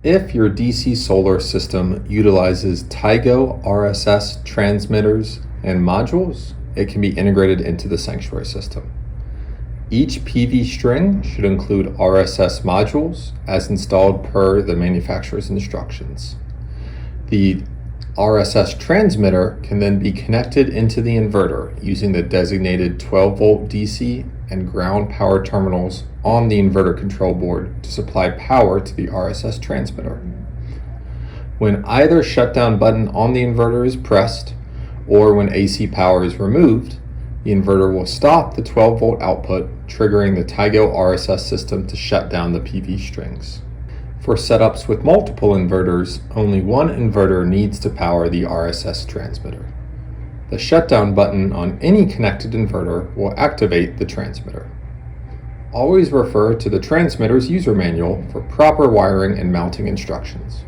If your DC solar system utilizes Tigo RSS transmitters and modules, it can be integrated into the sanctuary system. Each PV string should include RSS modules as installed per the manufacturer's instructions. The RSS transmitter can then be connected into the inverter using the designated 12-volt DC and ground power terminals on the inverter control board to supply power to the RSS transmitter. When either shutdown button on the inverter is pressed, or when AC power is removed, the inverter will stop the 12-volt output, triggering the Tigo RSS system to shut down the PV strings. For setups with multiple inverters, only one inverter needs to power the RSS transmitter. The shutdown button on any connected inverter will activate the transmitter. Always refer to the transmitter's user manual for proper wiring and mounting instructions.